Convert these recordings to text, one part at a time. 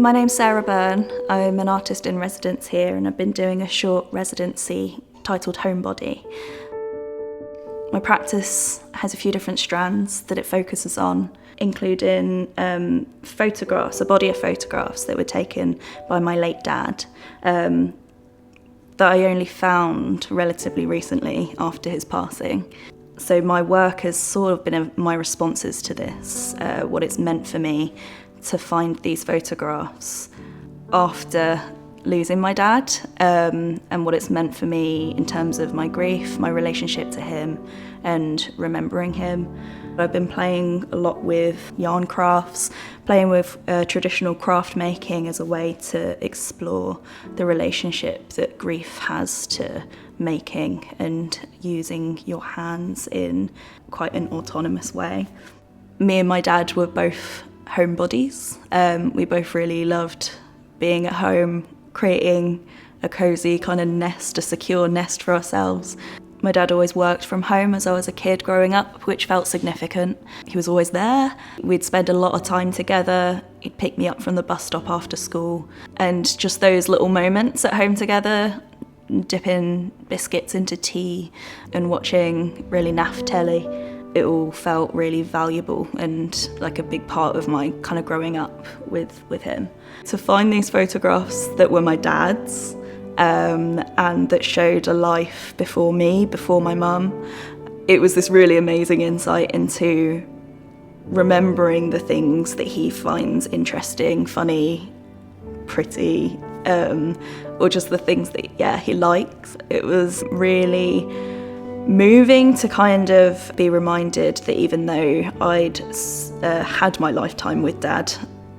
My name's Sarah Byrne. I'm an artist in residence here and I've been doing a short residency titled Homebody. My practice has a few different strands that it focuses on, including photographs, a body of photographs that were taken by my late dad that I only found relatively recently after his passing. So my work has sort of been my responses to this, what it's meant for me to find these photographs after losing my dad, and what it's meant for me in terms of my grief, my relationship to him, and remembering him. I've been playing a lot with yarn crafts, playing with traditional craft making as a way to explore the relationship that grief has to making and using your hands in quite an autonomous way. Me and my dad were both homebodies. We both really loved being at home, creating a cosy kind of nest, a secure nest for ourselves. My dad always worked from home as I was a kid growing up, which felt significant. He was always there. We'd spend a lot of time together. He'd pick me up from the bus stop after school. And just those little moments at home together, dipping biscuits into tea and watching really naff telly, it all felt really valuable and like a big part of my kind of growing up with him. To find these photographs that were my dad's, and that showed a life before me, before my mum, it was this really amazing insight into remembering the things that he finds interesting, funny, pretty, or just the things that, he likes. It was really moving to kind of be reminded that even though I'd had my lifetime with Dad,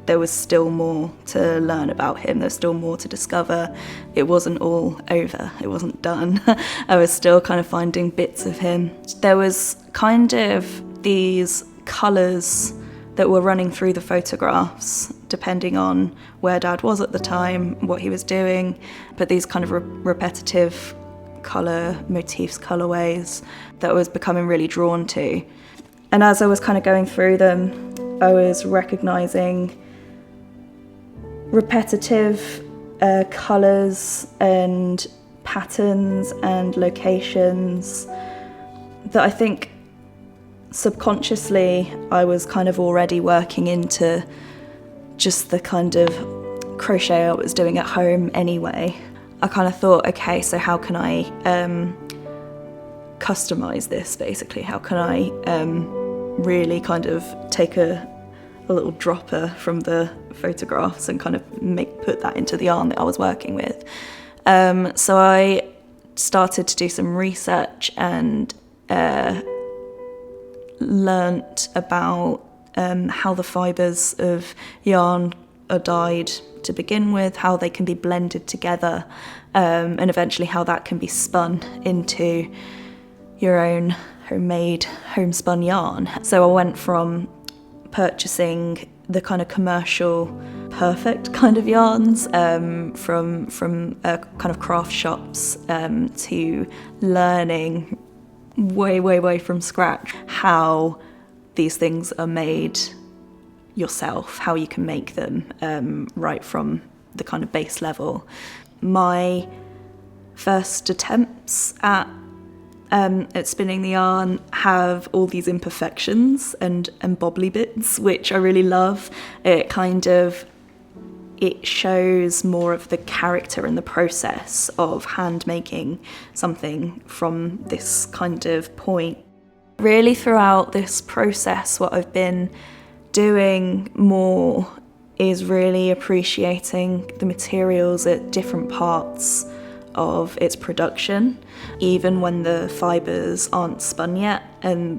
there was still more to learn about him, there's still more to discover. It wasn't all over, it wasn't done. I was still kind of finding bits of him. There was kind of these colours that were running through the photographs, depending on where Dad was at the time, what he was doing, but these kind of repetitive colour motifs, colourways that I was becoming really drawn to. And as I was kind of going through them, I was recognising repetitive colours and patterns and locations that I think subconsciously I was kind of already working into just the kind of crochet I was doing at home anyway. I kind of thought, okay, so how can I customise this basically? How can I really kind of take a little dropper from the photographs and kind of put that into the yarn that I was working with. So I started to do some research and learnt about how the fibres of yarn are dyed to begin with, how they can be blended together, and eventually how that can be spun into your own homemade, homespun yarn. So I went from purchasing the kind of commercial, perfect kind of yarns from kind of craft shops to learning way from scratch how these things are made yourself, how you can make them right from the kind of base level. My first attempts at spinning the yarn have all these imperfections and bobbly bits, which I really love. It shows more of the character and the process of hand making something from this kind of point. Really throughout this process, what I've been doing more is really appreciating the materials at different parts of its production, even when the fibres aren't spun yet,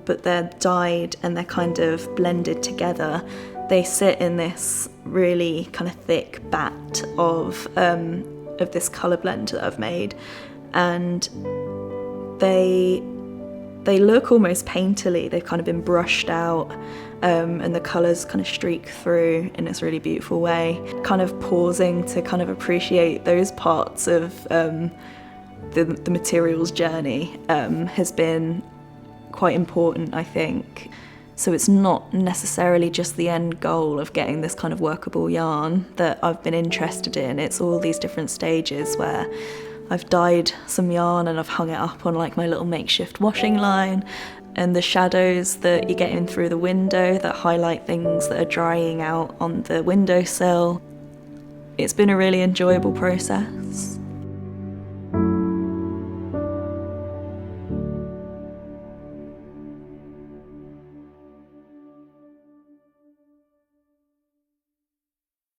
but they're dyed and they're kind of blended together. They sit in this really kind of thick vat of this colour blend that I've made, and they look almost painterly. They've kind of been brushed out, and the colours kind of streak through in this really beautiful way. Kind of pausing to kind of appreciate those parts of the material's journey has been quite important, I think. So it's not necessarily just the end goal of getting this kind of workable yarn that I've been interested in. It's all these different stages where I've dyed some yarn and I've hung it up on like my little makeshift washing line, and the shadows that you get in through the window that highlight things that are drying out on the windowsill. It's been a really enjoyable process.